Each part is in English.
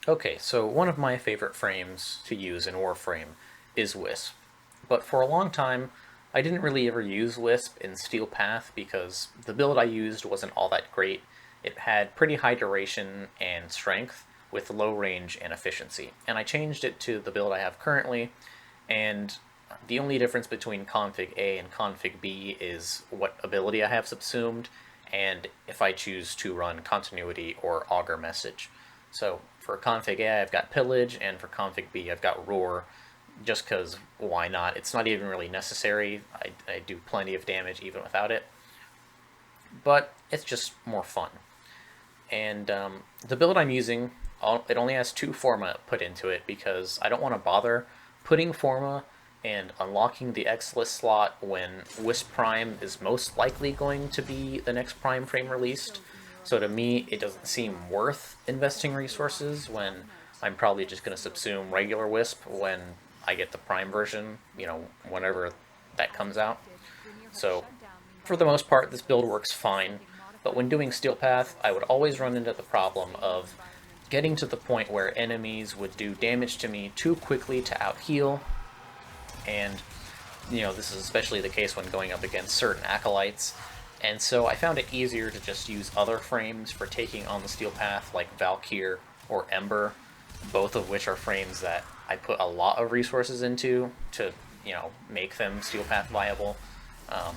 Okay, so one of my favorite frames to use in Warframe is Wisp. But for a long time, I didn't really ever use Wisp in Steel Path because the build I used wasn't all that great. It had pretty high duration and strength with low range and efficiency. And I changed it to the build I have currently, and the only difference between config A and config B is what ability I have subsumed, and if I choose to run continuity or augur message. So for config A, I've got pillage, and for config B, I've got roar, just because why not? It's not even really necessary. I do plenty of damage even without it, but it's just more fun. And the build I'm using, it only has 2 Forma put into it because I don't want to bother putting Forma and unlocking the X-List slot when Wisp Prime is most likely going to be the next Prime frame released. So to me, it doesn't seem worth investing resources when I'm probably just going to subsume regular Wisp when I get the Prime version, whenever that comes out. So for the most part, this build works fine, but when doing Steel Path, I would always run into the problem of getting to the point where enemies would do damage to me too quickly to out-heal, and this is especially the case when going up against certain acolytes, and so I found it easier to just use other frames for taking on the Steel Path, like Valkyr or Ember, both of which are frames that I put a lot of resources into to, make them Steel Path viable. Um,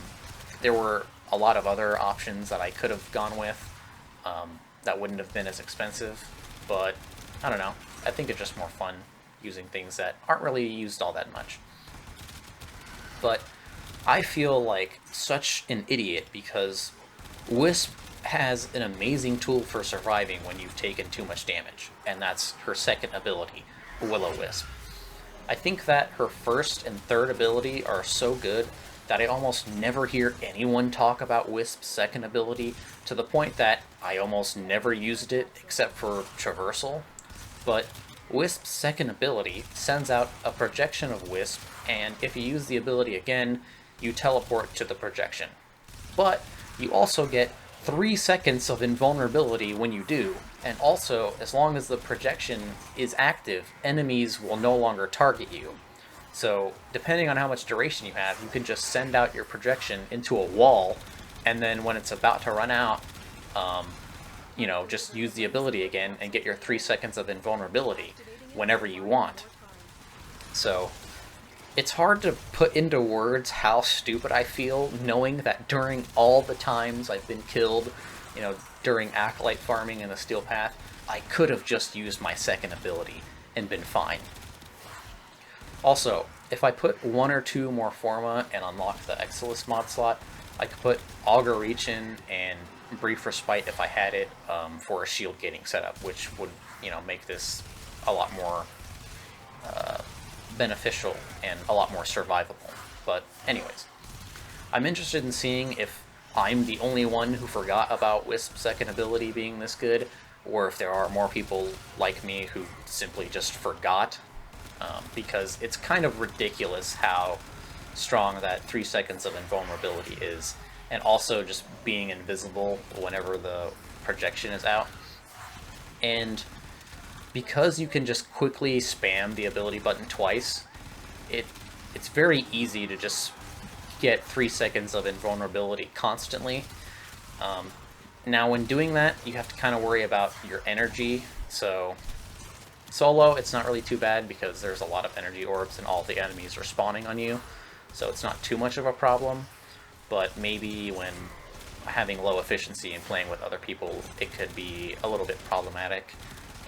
there were a lot of other options that I could have gone with that wouldn't have been as expensive, but I don't know. I think it's just more fun using things that aren't really used all that much. But I feel like such an idiot because Wisp has an amazing tool for surviving when you've taken too much damage, and that's her second ability, Willow Wisp. I think that her first and third ability are so good that I almost never hear anyone talk about Wisp's second ability, to the point that I almost never used it except for traversal. But Wisp's second ability sends out a projection of Wisp, and if you use the ability again, you teleport to the projection. But you also get 3 seconds of invulnerability when you do, and also, as long as the projection is active, enemies will no longer target you. So, depending on how much duration you have, you can just send out your projection into a wall, and then when it's about to run out, um, just use the ability again and get your 3 seconds of invulnerability whenever you want. So, it's hard to put into words how stupid I feel, knowing that during all the times I've been killed, during Acolyte farming in the Steel Path, I could have just used my second ability and been fine. Also, if I put 1 or 2 more Forma and unlock the Exilus mod slot, I could put Augur Reach in and Brief Respite if I had it, for a shield gating setup, which would, make this a lot more beneficial and a lot more survivable. But anyways, I'm interested in seeing if I'm the only one who forgot about Wisp's second ability being this good, or if there are more people like me who simply just forgot, because it's kind of ridiculous how strong that 3 seconds of invulnerability is, and also just being invisible whenever the projection is out. And because you can just quickly spam the ability button twice, it's very easy to just get 3 seconds of invulnerability constantly. Now, when doing that, you have to kind of worry about your energy. So solo, it's not really too bad because there's a lot of energy orbs and all the enemies are spawning on you, so it's not too much of a problem. But maybe when having low efficiency and playing with other people, it could be a little bit problematic.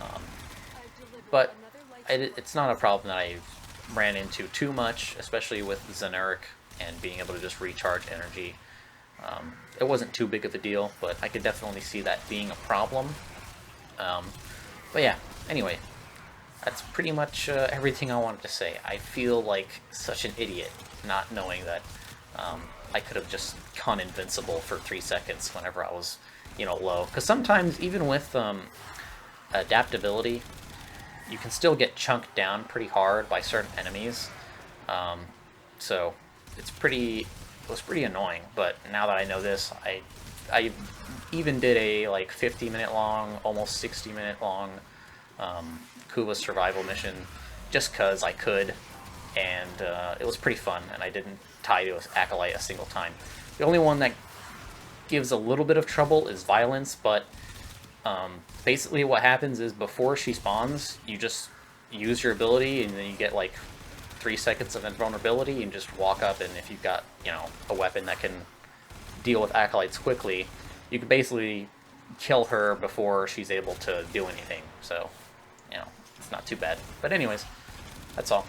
Um, but it's not a problem that I've ran into too much, especially with Xeneric and being able to just recharge energy. It wasn't too big of a deal, but I could definitely see that being a problem. But yeah, anyway, that's pretty much everything I wanted to say. I feel like such an idiot not knowing that I could have just gone invincible for 3 seconds whenever I was, low. Because sometimes, even with adaptability, you can still get chunked down pretty hard by certain enemies. So it was pretty annoying. But now that I know this, I even did a like 50-minute long, almost 60-minute long Kuva's survival mission just because I could, and it was pretty fun, and I didn't tie to an Acolyte a single time. The only one that gives a little bit of trouble is Violence, but basically what happens is before she spawns, you just use your ability, and then you get like 3 seconds of invulnerability, and just walk up, and if you've got, you know, a weapon that can deal with Acolytes quickly, you can basically kill her before she's able to do anything, so, you know, it's not too bad. But anyways, that's all.